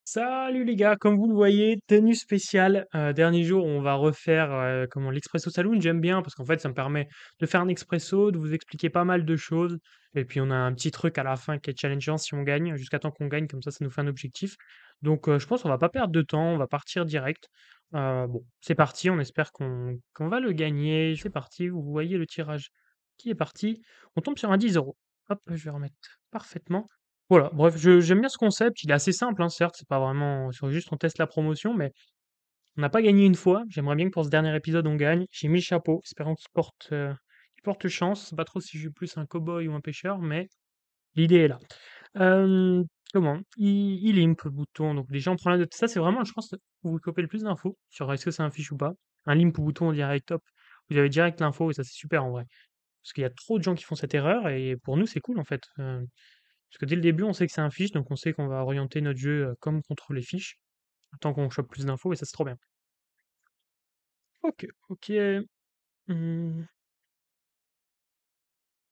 Salut les gars, comme vous le voyez, tenue spéciale. Dernier jour, on va refaire l'expresso saloon. J'aime bien parce qu'en fait, ça me permet de faire un expresso, de vous expliquer pas mal de choses. Et puis, on a un petit truc à la fin qui est challengeant si on gagne, jusqu'à temps qu'on gagne, comme ça nous fait un objectif. Donc, je pense qu'on va pas perdre de temps, on va partir direct. Bon, c'est parti, on espère qu'on va le gagner. C'est parti, vous voyez le tirage qui est parti. On tombe sur un 10 euros. Hop, je vais remettre parfaitement. Voilà, bref, je j'aime bien ce concept, il est assez simple, hein, certes, c'est pas vraiment c'est juste on teste la promotion, mais on n'a pas gagné une fois. J'aimerais bien que pour ce dernier épisode, on gagne. J'ai mis le chapeau, espérant qu'il porte chance. Je sais pas trop si je suis plus un cow-boy ou un pêcheur, mais l'idée est là. Comment? Il limp le bouton, donc déjà on prend la note. Ça, c'est vraiment, je pense, où vous copez le plus d'infos sur est-ce que c'est un fiche ou pas. Un limp au bouton, on dirait top. Vous avez direct l'info et ça, c'est super en vrai. Parce qu'il y a trop de gens qui font cette erreur et pour nous, c'est cool en fait. Parce que dès le début, on sait que c'est un fiche, donc on sait qu'on va orienter notre jeu comme contre les fiches, tant qu'on chope plus d'infos, et ça c'est trop bien. Ok, ok. hum,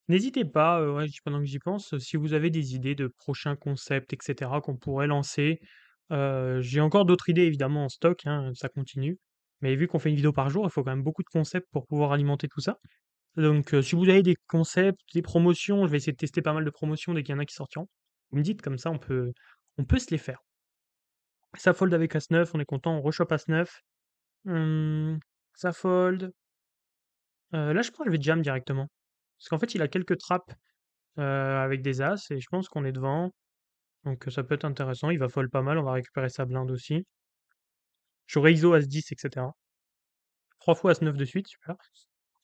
N'hésitez pas, ouais, pendant que j'y pense, si vous avez des idées de prochains concepts, etc., qu'on pourrait lancer. J'ai encore d'autres idées évidemment en stock, hein, ça continue. Mais vu qu'on fait une vidéo par jour, il faut quand même beaucoup de concepts pour pouvoir alimenter tout ça. Donc si vous avez des concepts, des promotions, je vais essayer de tester pas mal de promotions dès qu'il y en a qui sortiront. Vous me dites comme ça, on peut se les faire. Ça fold avec As-9, on est content, on rechoppe As-9. Ça fold. Là, je pense que je vais jam directement. Parce qu'en fait, il a quelques trappes avec des As, et je pense qu'on est devant. Donc ça peut être intéressant. Il va fold pas mal, on va récupérer sa blinde aussi. J'aurai ISO As-10, etc. 3 fois As-9 de suite, super.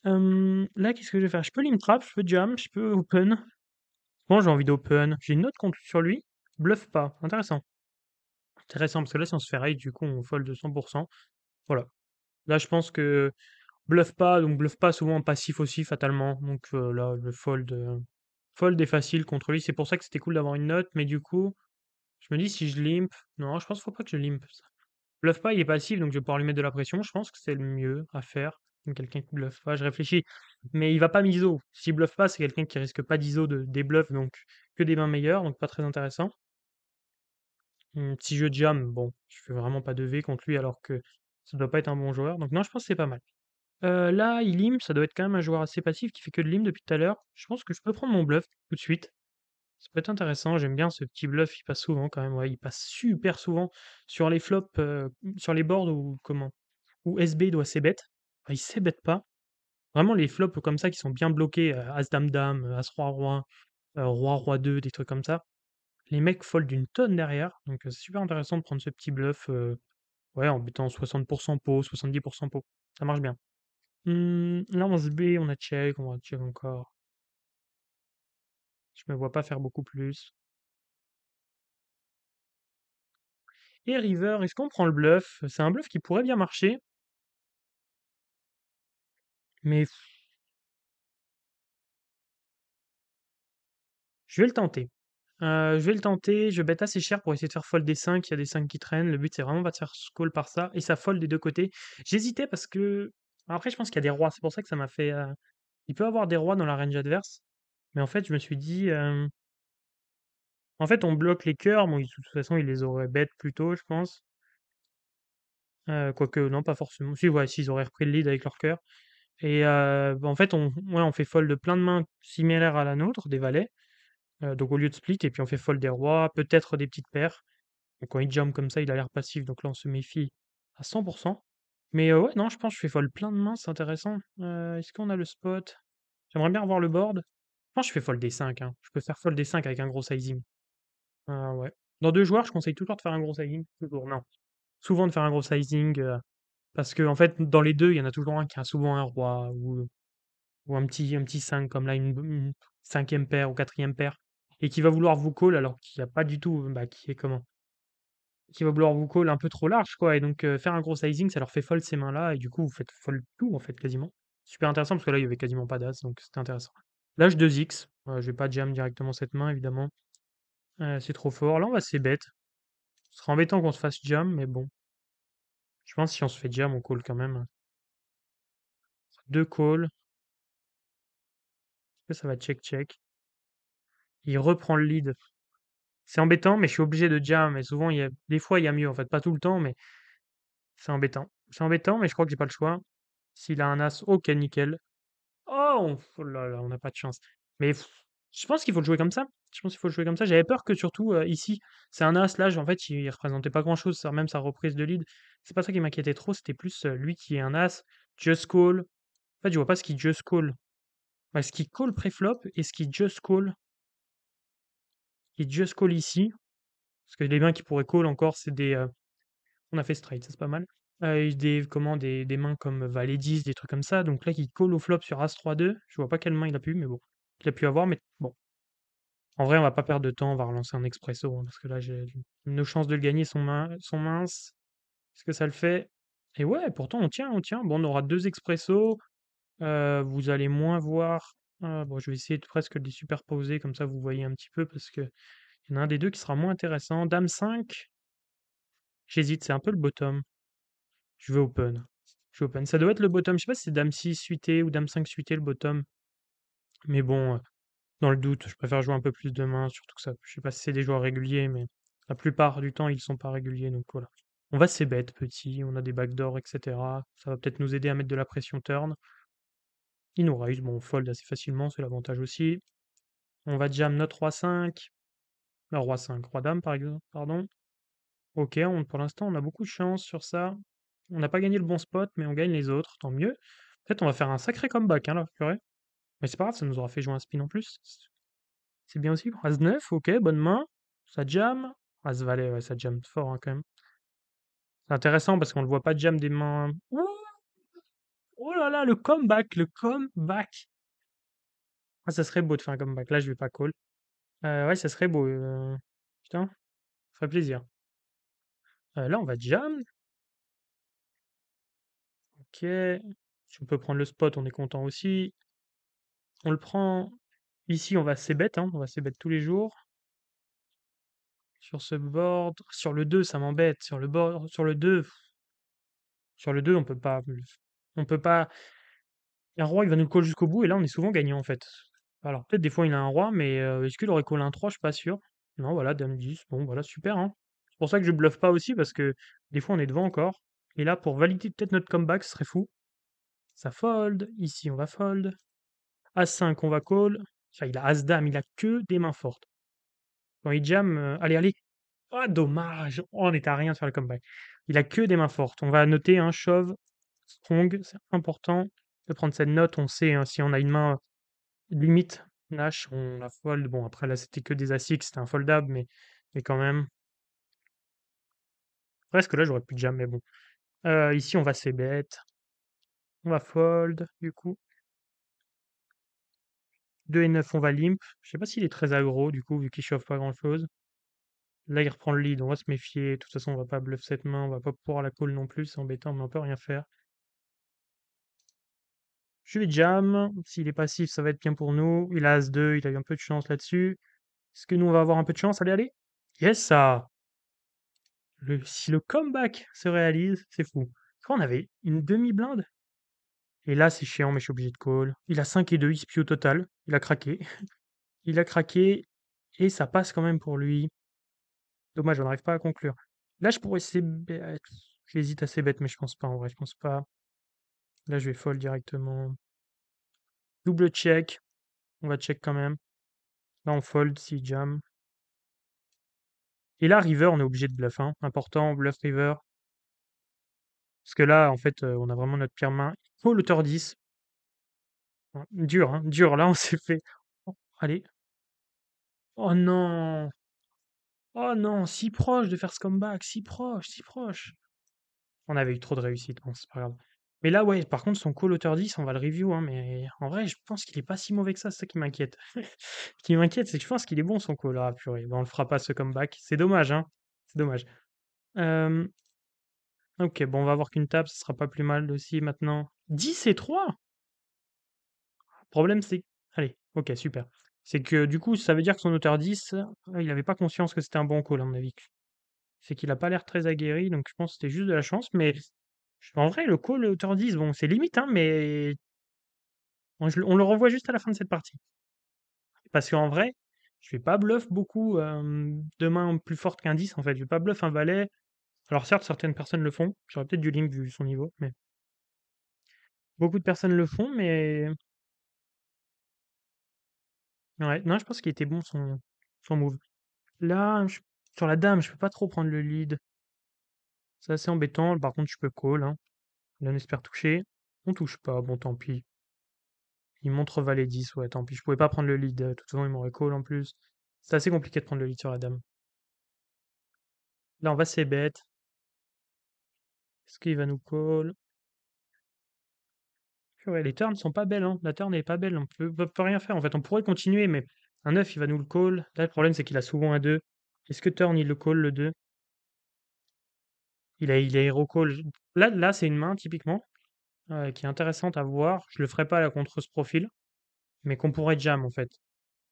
Là, qu'est-ce que je vais faire? Je peux limp trap, je peux jam, je peux open. Bon, j'ai envie d'open. J'ai une note contre sur lui. Bluff pas. Intéressant. Intéressant, parce que là, si on se fait raid, du coup, on fold de 100%. Voilà. Là, je pense que bluff pas, donc bluff pas souvent en passif aussi, fatalement. Donc là, le fold est facile contre lui. C'est pour ça que c'était cool d'avoir une note, mais du coup, je me dis si je limp. Non, je pense qu'il faut pas que je limp. Bluff pas, il est passif, donc je vais pouvoir lui mettre de la pression. Je pense que c'est le mieux à faire. Quelqu'un qui bluff pas, je réfléchis. Mais il va pas m'ISO. S'il bluff pas, c'est quelqu'un qui risque pas d'ISO des bluffs, donc que des mains meilleures, donc pas très intéressant. Si je jam, bon, je fais vraiment pas de V contre lui alors que ça doit pas être un bon joueur. Donc non, je pense que c'est pas mal. Là, il limp, ça doit être quand même un joueur assez passif qui fait que de limp depuis tout à l'heure. Je pense que je peux prendre mon bluff tout de suite. Ça peut être intéressant, j'aime bien ce petit bluff, il passe souvent quand même, ouais, il passe super souvent sur les flops, sur les boards où SB doit c-bet. Enfin, il c-bet pas. Vraiment les flops comme ça qui sont bien bloqués, as dame dame, as roi roi, roi roi 2, des trucs comme ça. Les mecs fold d'une tonne derrière, donc c'est super intéressant de prendre ce petit bluff, ouais, en mettant 60% pot, 70% pot. Ça marche bien. Là, on se B, on va check encore. Je me vois pas faire beaucoup plus. Et river, est-ce qu'on prend le bluff? C'est un bluff qui pourrait bien marcher, mais je vais le tenter. Je vais le tenter, je bête assez cher pour essayer de faire fold des 5, il y a des 5 qui traînent. Le but, c'est vraiment pas de faire call par ça, et ça fold des deux côtés. J'hésitais parce que après, je pense qu'il y a des rois, c'est pour ça que ça m'a fait, il peut avoir des rois dans la range adverse, mais en fait, je me suis dit, en fait, on bloque les cœurs, bon, de toute façon, il les aurait bet plus tôt, je pense. Quoique non, pas forcément. Si, ouais, s'ils auraient repris le lead avec leur cœur. Et bah, en fait, on fait fold de plein de mains similaires à la nôtre, des valets. Donc au lieu de split, et puis on fait fold des rois, peut-être des petites paires. Donc quand il jump comme ça, il a l'air passif, donc là on se méfie à 100%. Mais ouais, non, je pense que je fais fold plein de mains, c'est intéressant. Est-ce qu'on a le spot? J'aimerais bien revoir le board. Je pense que je fais fold des 5, hein. Je peux faire fold des 5 avec un gros sizing. Ouais. Dans deux joueurs, je conseille toujours de faire un gros sizing. Toujours, non. Souvent de faire un gros sizing, parce que en fait, dans les deux, il y en a toujours un qui a souvent un roi ou un petit 5 comme là, une cinquième paire ou quatrième paire, et qui va vouloir vous call alors qu'il n'y a pas du tout, bah, qui va vouloir vous call un peu trop large, quoi. Et donc, faire un gros sizing, ça leur fait fold ces mains-là, et du coup, vous faites fold tout, en fait, quasiment. Super intéressant parce que là, il y avait quasiment pas d'as, donc c'était intéressant. L'âge 2x, je vais pas jam directement cette main, évidemment. C'est trop fort. Là, on va c'est bête. Ce serait embêtant qu'on se fasse jam, mais bon. Je pense que si on se fait jam, on call quand même. Deux calls. Est-ce que ça va check-check? Il reprend le lead. C'est embêtant, mais je suis obligé de jam et souvent il y a des fois il y a mieux en fait, pas tout le temps, mais c'est embêtant. C'est embêtant, mais je crois que j'ai pas le choix. S'il a un as, OK, nickel. Oh là là, on n'a pas de chance. Mais je pense qu'il faut le jouer comme ça. Je pense qu'il faut le jouer comme ça. J'avais peur que surtout, ici, c'est un as, là, en fait, il représentait pas grand-chose, ça même sa reprise de lead. C'est pas ça qui m'inquiétait trop, c'était plus, lui qui est un as, just call. En fait, je vois pas ce qu'il just call. Bah, ce qu'il call préflop et ce qu'il just call. Il just call ici, parce que les mains qui pourraient call encore, c'est des, on a fait straight, ça c'est pas mal. Des mains comme valet 10, des trucs comme ça. Donc là, il call au flop sur as 3-2. Je vois pas quelle main il a pu, mais bon. Il a pu avoir, mais bon. En vrai, on va pas perdre de temps, on va relancer un expresso, hein, parce que là, nos chances de le gagner sont minces. Est-ce que ça le fait? Et ouais, pourtant, on tient, on tient. Bon, on aura 2 expressos. Vous allez moins voir. Bon, je vais essayer de presque de les superposer, comme ça vous voyez un petit peu, parce que il y en a un des deux qui sera moins intéressant. Dame 5, j'hésite, c'est un peu le bottom. Je vais open. Je vais open. Ça doit être le bottom. Je sais pas si c'est dame 6 suité ou dame 5 suité le bottom. Mais bon, dans le doute, je préfère jouer un peu plus de mains, surtout que ça. Je sais pas si c'est des joueurs réguliers, mais la plupart du temps, ils sont pas réguliers, donc voilà. On va c-bet petit, on a des backdoors, etc. Ça va peut-être nous aider à mettre de la pression turn. Il nous raise, bon, on fold assez facilement, c'est l'avantage aussi. On va jam notre roi 5. Roi 5, roi dame par exemple, pardon. Ok, pour l'instant, on a beaucoup de chance sur ça. On n'a pas gagné le bon spot, mais on gagne les autres, tant mieux. Peut-être on va faire un sacré comeback, hein, là, purée. Mais c'est pas grave, ça nous aura fait jouer un spin en plus. C'est bien aussi. As 9, ok, bonne main. Ça jam. As valet, ouais, ça jam fort, hein, quand même. C'est intéressant parce qu'on le voit pas jam des mains. Ouh, oh là là, le comeback, le comeback. Ah, ça serait beau de faire un comeback. Là, je vais pas call. Ouais, ça serait beau. Putain, ça ferait plaisir. Là, on va jam. Ok. Si on peut prendre le spot, on est content aussi. On le prend. Ici, on va c-bet, hein, on va c-bet tous les jours. Sur ce board. Sur le 2, ça m'embête. Sur le board, sur le 2, on peut pas. On peut pas. Un roi, il va nous call jusqu'au bout, et là, on est souvent gagnant, en fait. Alors, peut-être des fois, il a un roi, mais est-ce qu'il aurait call un 3? Je suis pas sûr. Non, voilà, dame 10. Bon, voilà, super, hein. C'est pour ça que je bluffe pas aussi, parce que des fois, on est devant encore. Et là, pour valider peut-être notre comeback, ce serait fou. Ça fold. Ici, on va fold. As5, on va call. Enfin, il a As-Dame, il a que des mains fortes. Quand il jam, allez, allez. Ah, dommage. Oh, on est à rien de faire le comeback. Il a que des mains fortes. On va noter un shove strong. C'est important de prendre cette note. On sait, hein, si on a une main limite Nash, on la fold. Bon, après, là, c'était que des As-X, c'était un foldable, mais quand même. Presque là, j'aurais pu jam, mais bon. Ici, on va c-bet. On va fold, du coup. 2 et 9, on va limp. Je sais pas s'il est très aggro, du coup, vu qu'il chauffe pas grand-chose. Là, il reprend le lead, on va se méfier. De toute façon, on va pas bluff cette main, on va pas pouvoir la call non plus, c'est embêtant, mais on peut rien faire. Je vais jam. S'il est passif, ça va être bien pour nous. Il a As-2, il a eu un peu de chance là-dessus. Est-ce que nous, on va avoir un peu de chance? Allez, allez. Yes, ça. Si le comeback se réalise, c'est fou. Quand on avait une demi-blinde. Et là, c'est chiant, mais je suis obligé de call. Il a 5 et 2, il SPI au total. Il a craqué. Il a craqué. Et ça passe quand même pour lui. Dommage, on n'arrive pas à conclure. Là, je pourrais essayer. J'hésite assez bête, mais je pense pas en vrai. Je pense pas. Là, je vais fold directement. Double check. On va check quand même. Là, on fold si jam. Et là, river, on est obligé de bluff, hein. Important, bluff river. Parce que là, en fait, on a vraiment notre pire main. Il faut l'auteur 10. Hein, dur, hein. Dur. Là, on s'est fait. Oh, allez. Oh non. Oh non. Si proche de faire ce comeback. Si proche. Si proche. On avait eu trop de réussite. Bon, c'est pas grave. Mais là, ouais, par contre, son call auteur 10, on va le review, hein, mais en vrai, je pense qu'il est pas si mauvais que ça, c'est ça qui m'inquiète. Ce qui m'inquiète, c'est que je pense qu'il est bon son call. Ah, purée, ben, on le fera pas ce comeback. C'est dommage, hein. C'est dommage. Euh, ok, bon, on va avoir qu'une table, ce sera pas plus mal aussi maintenant. 10 et 3. Le problème, c'est. Allez, ok, super. C'est que du coup, ça veut dire que son auteur 10, il avait pas conscience que c'était un bon call, à mon avis. C'est qu'il a pas l'air très aguerri, donc je pense que c'était juste de la chance, mais en vrai, le call auteur 10, bon, c'est limite, hein, mais on le revoit juste à la fin de cette partie. Parce qu'en vrai, Je vais pas bluff beaucoup, de mains plus fortes qu'un 10 en fait. Je vais pas bluff un valet. Alors certes, certaines personnes le font. J'aurais peut-être dû limp vu son niveau, mais beaucoup de personnes le font, mais ouais, non, je pense qu'il était bon son move. Là, sur la dame, je peux pas trop prendre le lead. C'est assez embêtant. Par contre, je peux call, hein. Là, on espère toucher. On touche pas, bon tant pis. Il montre valet 10, ouais, tant pis. Je pouvais pas prendre le lead. De toute façon, il m'aurait call en plus. C'est assez compliqué de prendre le lead sur la dame. Là, on va c'est bête. Est-ce qu'il va nous call? Ouais, les turns sont pas belles, hein. La turn est pas belle. On peut rien faire. En fait, on pourrait continuer, mais un 9, il va nous le call. Là, le problème, c'est qu'il a souvent un 2. Est-ce que turn, il le call, le 2? Il a hero call. Là, c'est une main, typiquement, qui est intéressante à voir. Je le ferai pas là contre ce profil, mais qu'on pourrait jam, en fait.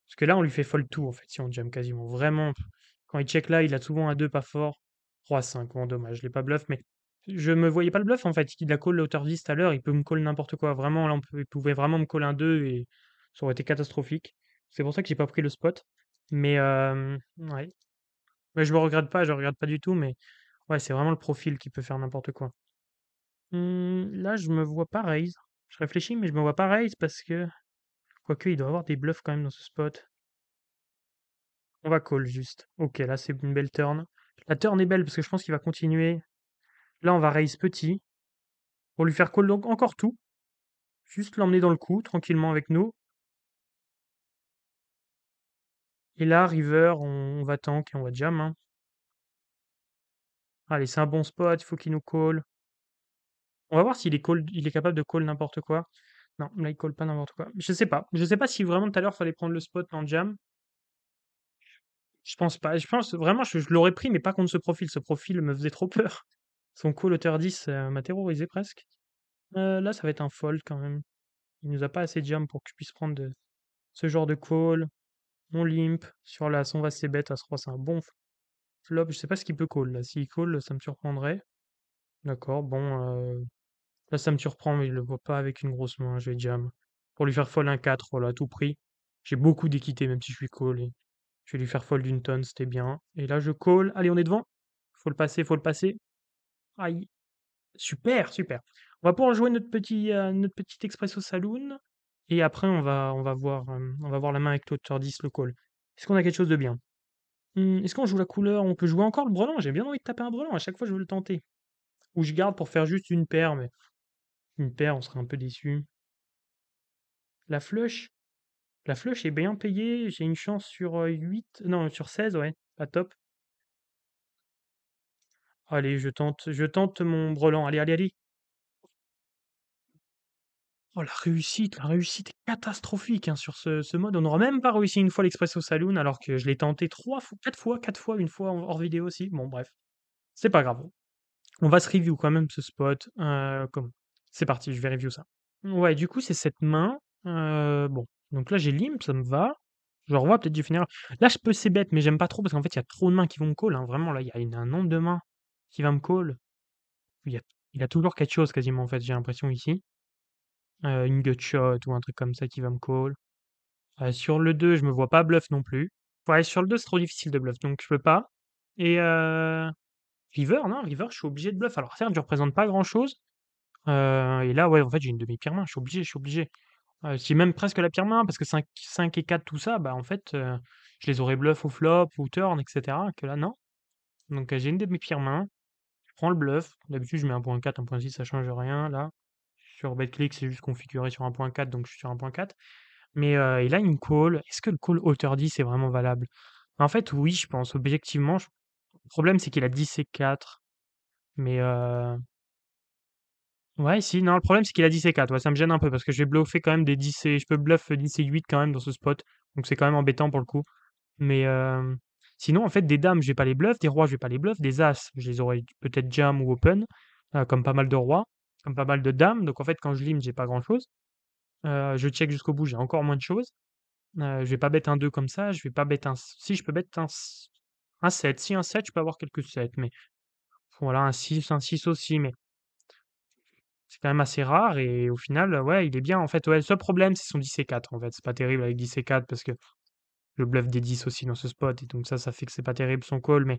Parce que là, on lui fait fold tout, en fait, si on jam quasiment. Vraiment, quand il check là, il a souvent un 2 pas fort. Roi 5, bon, dommage, je l'ai pas bluff, mais je me voyais pas le bluff, en fait. Il a call la hauteur 10 tout à l'heure, il peut me call n'importe quoi. Vraiment, là, il pouvait vraiment me call un 2 et ça aurait été catastrophique. C'est pour ça que j'ai pas pris le spot. Mais, ouais. Mais je regrette pas du tout, mais ouais, c'est vraiment le profil qui peut faire n'importe quoi. Là, je me vois pas raise. Je réfléchis, mais je me vois pas raise parce que, quoique, il doit avoir des bluffs quand même dans ce spot. On va call juste. Ok, là c'est une belle turn. La turn est belle parce que je pense qu'il va continuer. Là on va raise petit pour lui faire call donc encore tout. Juste l'emmener dans le coup tranquillement avec nous. Et là river, on va tank et on va jam, hein. Allez, c'est un bon spot, il faut qu'il nous call. On va voir s'il est call, il est capable de call n'importe quoi. Non, là il call pas n'importe quoi. Je sais pas. Je sais pas si vraiment tout à l'heure fallait prendre le spot en jam. Je pense pas. Je pense vraiment je l'aurais pris, mais pas contre ce profil. Ce profil me faisait trop peur. Son call hauteur 10 m'a terrorisé presque. Là ça va être un fold quand même. Il nous a pas assez de jam pour que je puisse prendre ce genre de call. On limp sur l'as, on va c'est bête, as-roi, c'est un bon flop. Je sais pas ce qu'il peut call là. S'il call, ça me surprendrait. D'accord, bon, là ça me surprend, mais je le vois pas avec une grosse main. Je vais jam. Pour lui faire fold un 4, voilà, à tout prix. J'ai beaucoup d'équité, même si je suis call. Et je vais lui faire fold d'une tonne, c'était bien. Et là je call. Allez, on est devant. Faut le passer, faut le passer. Aïe. Super, super. On va pouvoir jouer notre petit expresso saloon. Et après, on va voir la main avec l'auteur 10, le call. Est-ce qu'on a quelque chose de bien? Est-ce qu'on joue la couleur? On peut jouer encore le brelan. J'ai bien envie de taper un brelan. À chaque fois, je veux le tenter. Ou je garde pour faire juste une paire, mais une paire, on serait un peu déçu. La flush? La flush est bien payée. J'ai une chance sur 8. Non, sur 16, ouais. Pas top. Allez, je tente mon brelan. Allez, allez, allez. Oh, la réussite est catastrophique hein, sur ce mode. On n'aura même pas réussi une fois l'Expresso Saloon, alors que je l'ai tenté 4 fois, une fois hors vidéo aussi. Bon, bref, c'est pas grave. On va se review quand même ce spot. C'est parti, je vais review ça. Ouais, du coup, c'est cette main. Bon, donc là, j'ai limp, ça me va. Je revois, peut-être du finir. Là, je peux c'est bête, mais j'aime pas trop parce qu'en fait, il y a trop de mains qui vont me call. Hein. Vraiment, là, il y a un nombre de mains qui va me call. Il y a, il y a toujours quelque chose quasiment, en fait, j'ai l'impression ici. Une gutshot ou un truc comme ça qui va me call. Sur le 2, je me vois pas bluff non plus. Ouais, sur le 2, c'est trop difficile de bluff, donc je peux pas. Et river, non, river, je suis obligé de bluff. Alors certes, je représente pas grand-chose. Et là, ouais, en fait, j'ai une de mes pires mains. Je suis obligé, je suis obligé. J'ai même presque la pire main parce que 5 et 4, tout ça, bah en fait, je les aurais bluff au flop ou turn, etc. Que là, non. Donc j'ai une de mes pires mains. Je prends le bluff. D'habitude, je mets 1.4, 1.6, ça change rien. Là, sur BetClick, c'est juste configuré sur 1.4, donc je suis sur 1.4. Mais et là, il me call. Est-ce que le call hauteur 10 est vraiment valable? En fait, oui, je pense. Objectivement, le problème, c'est qu'il a 10 et 4. Mais ouais, si, non, le problème, c'est qu'il a 10 et 4. Ouais, ça me gêne un peu parce que je vais bluffer quand même des 10 et. Je peux bluff 10 et 8 quand même dans ce spot. Donc c'est quand même embêtant pour le coup. Mais sinon, en fait, des dames, je vais pas les bluff. Des rois, je vais pas les bluff. Des as, je les aurais peut-être jam ou open. Comme pas mal de rois. Comme pas mal de dames. Donc en fait, quand je limp, j'ai pas grand-chose. Je check jusqu'au bout, j'ai encore moins de choses. Je vais pas bête un 2 comme ça, je vais pas bête un si je peux bête un 7. Si un 7, je peux avoir quelques 7, mais voilà, un 6 aussi, mais c'est quand même assez rare et au final, ouais, il est bien en fait. Ouais, le seul problème, c'est son 10 et 4 en fait. C'est pas terrible avec 10 et 4 parce que Je bluff des 10 aussi dans ce spot et donc ça fait que c'est pas terrible son call, mais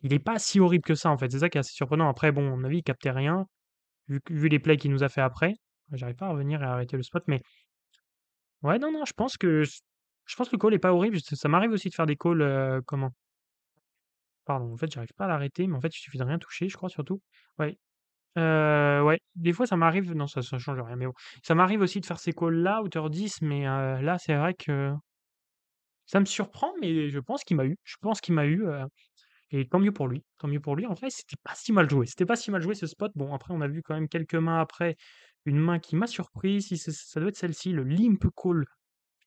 il est pas si horrible que ça, en fait. C'est ça qui est assez surprenant. Après, bon, à mon avis, il captait rien, vu les plays qu'il nous a fait après. J'arrive pas à revenir et à arrêter le spot, mais ouais, non, non, je pense que le call est pas horrible. Ça m'arrive aussi de faire des calls, comment? Pardon, en fait, j'arrive pas à l'arrêter, mais en fait, il suffit de rien toucher, je crois, surtout. Ouais, ouais, des fois, ça m'arrive non, ça change rien, mais bon. Ça m'arrive aussi de faire ces calls-là, hauteur 10, mais là, c'est vrai que ça me surprend, mais je pense qu'il m'a eu. Je pense qu'il m'a eu, et tant mieux pour lui, tant mieux pour lui. En vrai, c'était pas si mal joué. C'était pas si mal joué ce spot. Bon, après, on a vu quand même quelques mains après, une main qui m'a surpris. Si ça doit être celle-ci, le limp call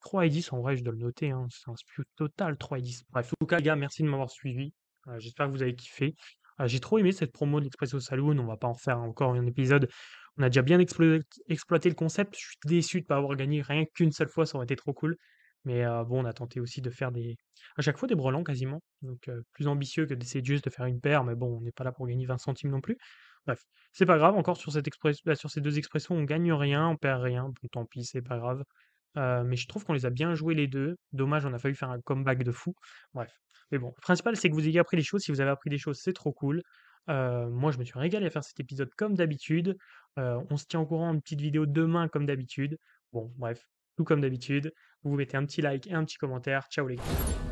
3 et 10. En vrai, je dois le noter, hein, c'est un spew total 3 et 10. Bref, en tout cas, les gars, merci de m'avoir suivi. J'espère que vous avez kiffé. J'ai trop aimé cette promo de l'Expresso Saloon. On va pas en faire encore un épisode. On a déjà bien exploité le concept. Je suis déçu de pas avoir gagné rien qu'une seule fois. Ça aurait été trop cool. Mais bon, on a tenté aussi de faire à chaque fois des brelans quasiment. Donc plus ambitieux que d'essayer juste de faire une paire. Mais bon, on n'est pas là pour gagner 20 centimes non plus. Bref, c'est pas grave. Encore sur sur ces deux expressions, on gagne rien, on perd rien. Bon, tant pis, c'est pas grave. Mais je trouve qu'on les a bien joués les 2. Dommage, on a failli faire un comeback de fou. Bref. Mais bon, le principal, c'est que vous ayez appris des choses. Si vous avez appris des choses, c'est trop cool. Moi, je me suis régalé à faire cet épisode comme d'habitude. On se tient au courant, une petite vidéo demain comme d'habitude. Bon, bref, tout comme d'habitude. Vous mettez un petit like et un petit commentaire. Ciao les gars.